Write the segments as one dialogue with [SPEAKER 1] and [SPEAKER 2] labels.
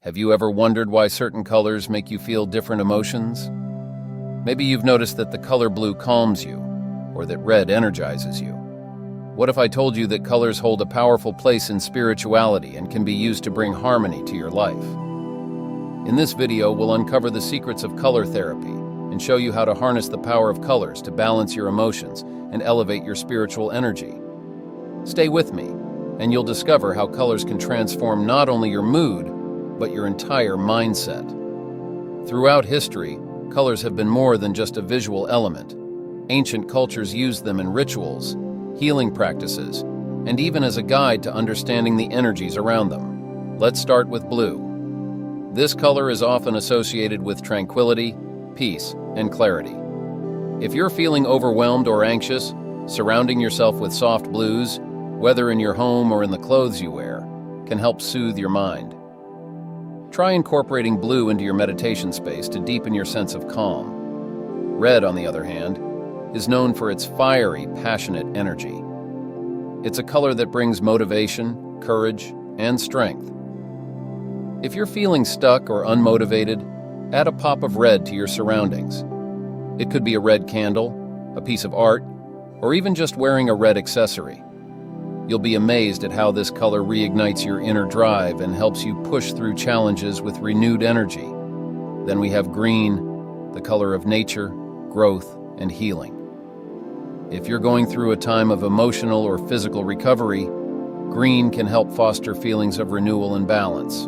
[SPEAKER 1] Have you ever wondered why certain colors make you feel different emotions? Maybe you've noticed that the color blue calms you, or that red energizes you. What if I told you that colors hold a powerful place in spirituality and can be used to bring harmony to your life? In this video, we'll uncover the secrets of color therapy and show you how to harness the power of colors to balance your emotions and elevate your spiritual energy. Stay with me, and you'll discover how colors can transform not only your mood, but your entire mindset. Throughout history, colors have been more than just a visual element. Ancient cultures used them in rituals, healing practices, and even as a guide to understanding the energies around them. Let's start with blue. This color is often associated with tranquility, peace, and clarity. If you're feeling overwhelmed or anxious, surrounding yourself with soft blues, whether in your home or in the clothes you wear, can help soothe your mind. Try incorporating blue into your meditation space to deepen your sense of calm. Red, on the other hand, is known for its fiery, passionate energy. It's a color that brings motivation, courage, and strength. If you're feeling stuck or unmotivated, add a pop of red to your surroundings. It could be a red candle, a piece of art, or even just wearing a red accessory. You'll be amazed at how this color reignites your inner drive and helps you push through challenges with renewed energy. Then we have green, the color of nature, growth, and healing. If you're going through a time of emotional or physical recovery, green can help foster feelings of renewal and balance.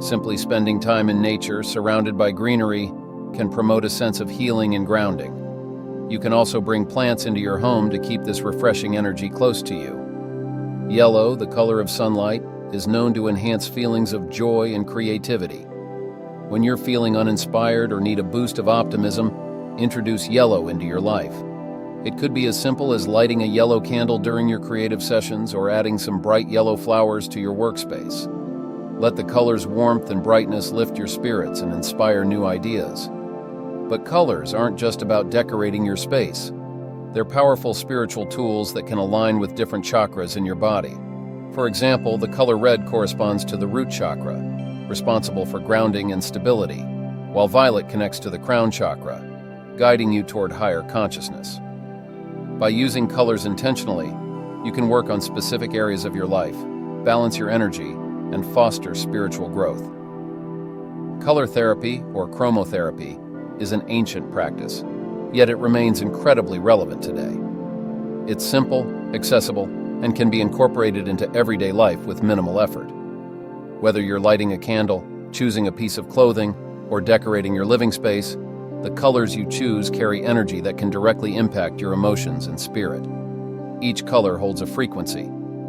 [SPEAKER 1] Simply spending time in nature, surrounded by greenery, can promote a sense of healing and grounding. You can also bring plants into your home to keep this refreshing energy close to you. Yellow, the color of sunlight, is known to enhance feelings of joy and creativity. When you're feeling uninspired or need a boost of optimism, introduce yellow into your life. It could be as simple as lighting a yellow candle during your creative sessions or adding some bright yellow flowers to your workspace. Let the color's warmth and brightness lift your spirits and inspire new ideas. But colors aren't just about decorating your space. They're powerful spiritual tools that can align with different chakras in your body. For example, the color red corresponds to the root chakra, responsible for grounding and stability, while violet connects to the crown chakra, guiding you toward higher consciousness. By using colors intentionally, you can work on specific areas of your life, balance your energy, and foster spiritual growth. Color therapy, or chromotherapy, is an ancient practice, yet it remains incredibly relevant today. It's simple, accessible, and can be incorporated into everyday life with minimal effort. Whether you're lighting a candle, choosing a piece of clothing, or decorating your living space, the colors you choose carry energy that can directly impact your emotions and spirit. Each color holds a frequency,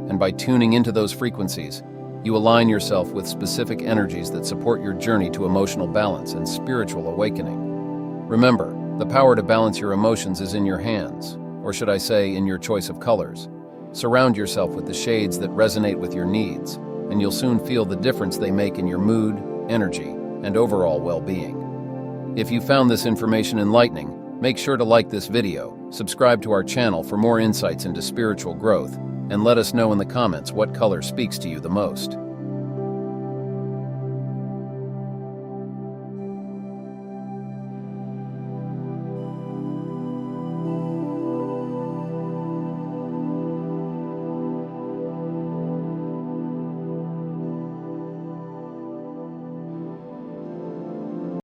[SPEAKER 1] and by tuning into those frequencies, you align yourself with specific energies that support your journey to emotional balance and spiritual awakening. Remember, the power to balance your emotions is in your hands, or should I say, in your choice of colors. Surround yourself with the shades that resonate with your needs, and you'll soon feel the difference they make in your mood, energy, and overall well-being. If you found this information enlightening, make sure to like this video, subscribe to our channel for more insights into spiritual growth, and let us know in the comments what color speaks to you the most.